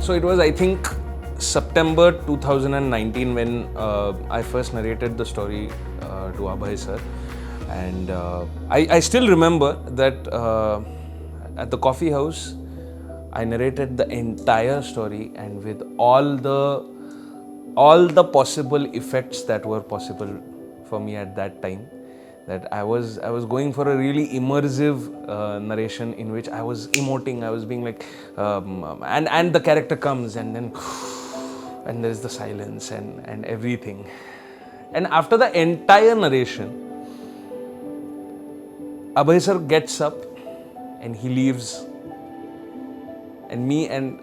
So it was, I think, September 2019 when I first narrated the story to Abhay sir. And I still remember that at the coffee house, I narrated the entire story, and with all the possible effects that were possible for me at that time. That I was going for a really immersive narration in which I was emoting, I was being like, and the character comes, and then and there's the silence and everything. And after the entire narration, Abhay sir gets up and he leaves, and me and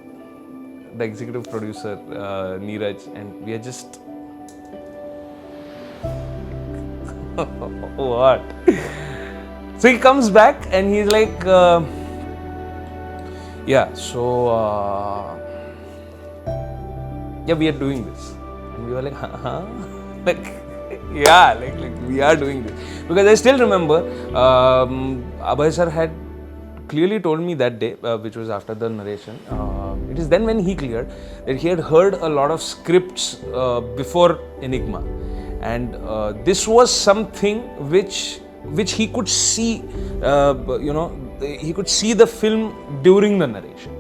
the executive producer Neeraj, and we are just what? So he comes back and he's like, yeah, so yeah, we are doing this. And we were like, huh? Like, yeah, like we are doing this. Because I still remember Abhay sir had clearly told me that day, which was after the narration. It is then when he cleared that he had heard a lot of scripts before Enigma. And this was something which he could see, he could see the film during the narration.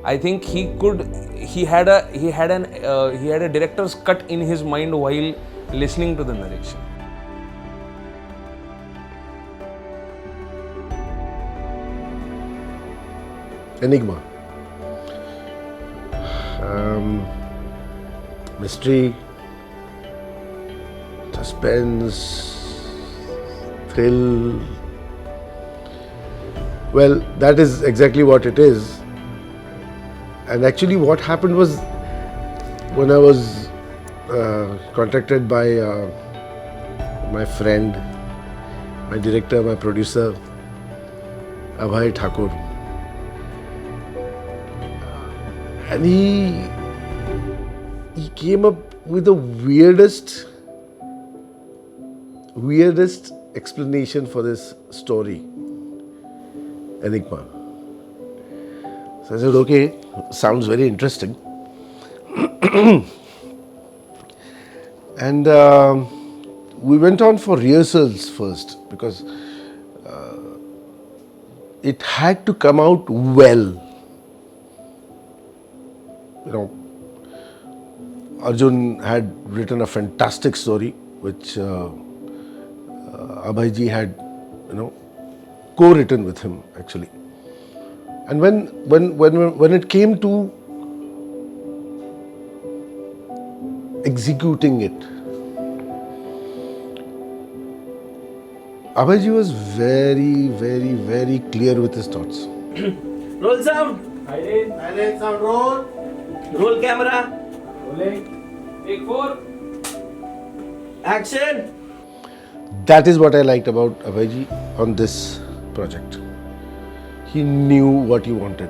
I think he had a director's cut in his mind while listening to the narration. Enigma. Mystery, suspense, thrill. Well, that is exactly what it is. And actually what happened was, when I was contacted by my friend, my director, my producer, Abhay Thakur, and he came up with the weirdest explanation for this story, Enigma. So I said, okay, sounds very interesting. And we went on for rehearsals first, because it had to come out well. You know, Arjun had written a fantastic story, which Abhayji had, co-written with him actually. And when it came to executing it, Abhayji was very, very, very clear with his thoughts. Roll sound. Silent sound. Roll. Roll camera. Rolling. Take 4. Action. That is what I liked about Abhayji on this project. He knew what he wanted.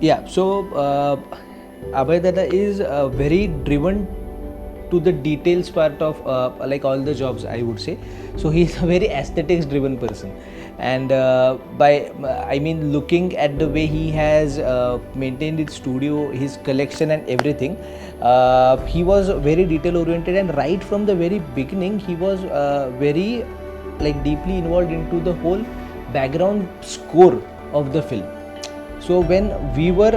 Yeah, so Abhay Dada is very driven to the details part of like all the jobs, I would say. So he's a very aesthetics driven person, and looking at the way he has maintained his studio, his collection and everything, he was very detail oriented, and right from the very beginning he was very deeply involved into the whole background score of the film. So when we were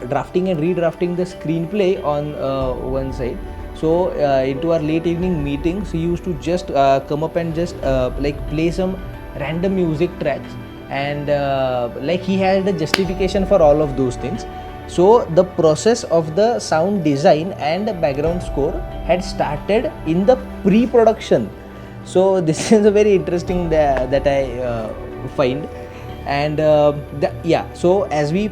drafting and redrafting the screenplay on one side, so into our late evening meetings, he used to just come up and just play some random music tracks, and he had a justification for all of those things. So the process of the sound design and background score had started in the pre-production. So this is a very interesting that I find. And so as we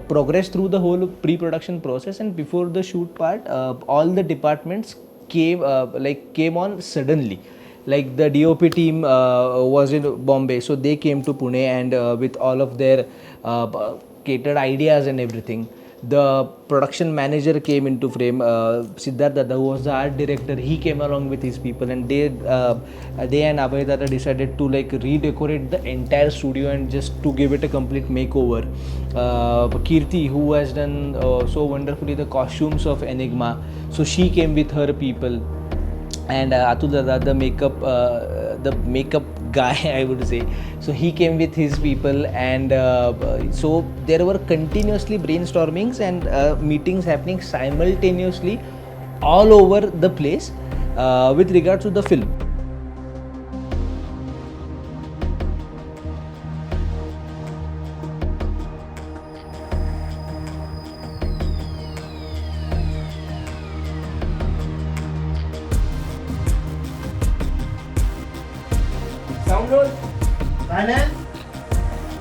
progressed through the whole pre-production process and before the shoot part, all the departments came on suddenly, like the DOP team was in Bombay, so they came to Pune and with all of their catered ideas and everything. The production manager came into frame. Siddharth Dada, who was the art director, he came along with his people, and they and Abhay Dada decided to like redecorate the entire studio and just to give it a complete makeover. Kirti, who has done so wonderfully the costumes of Enigma, so she came with her people. And Atul Dada, the makeup guy, I would say, so he came with his people, and so there were continuously brainstormings and meetings happening simultaneously all over the place with regards to the film. Sound roll. Silence.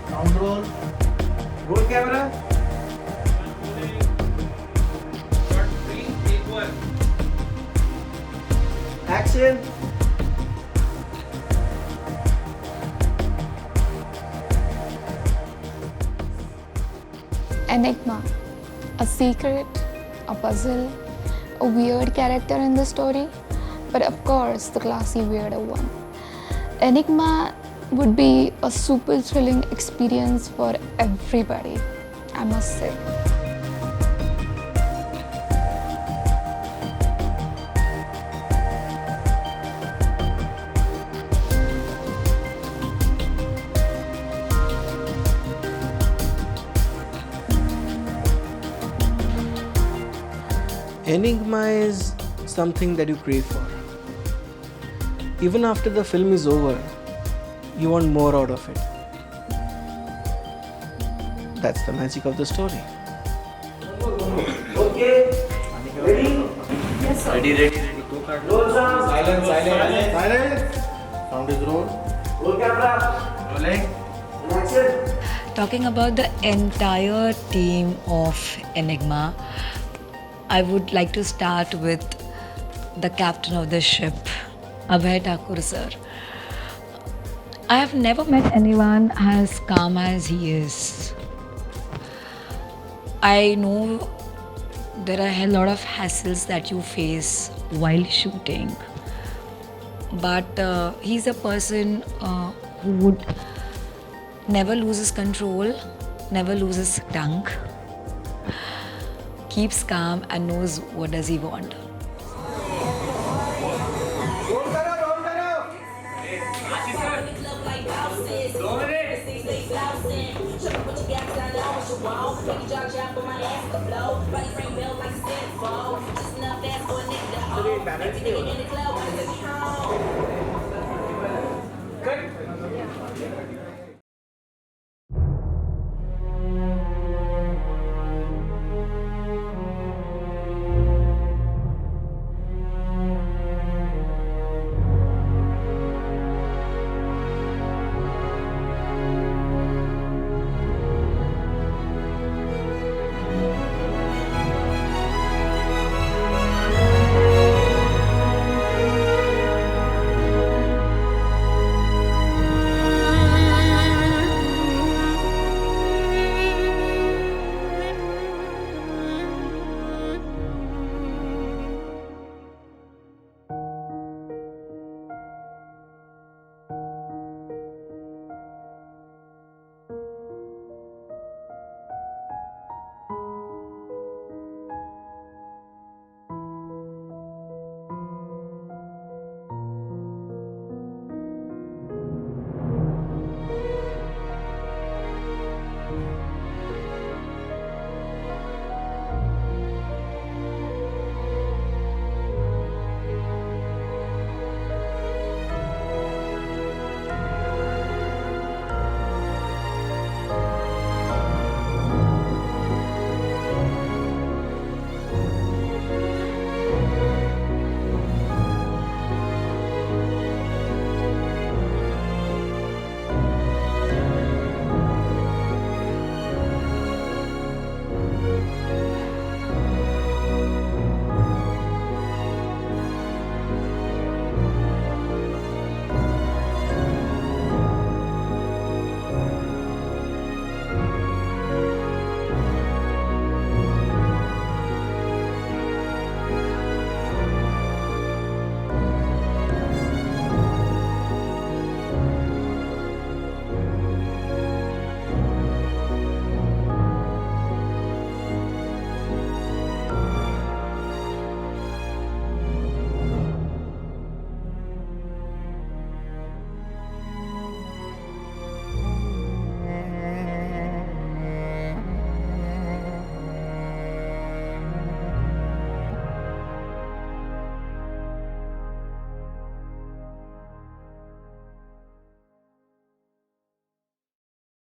Sound roll. Roll camera. Action. Enigma, a secret, a puzzle, a weird character in the story, but of course the classy weirder one. Enigma would be a super thrilling experience for everybody, I must say. Enigma is something that you crave for. Even after the film is over, you want more out of it. That's the magic of the story. Okay. Ready? Yes, sir. Ready. Roll sound. Silence. Sound is roll. Roll camera. Rolling. Action. Talking about the entire team of Enigma, I would like to start with the captain of the ship, Abhay Thakur sir. I have never met anyone as calm as he is. I know there are a lot of hassles that you face while shooting, but he's a person who would never lose his control, never lose his tongue, keeps calm and knows what does he want. Cut.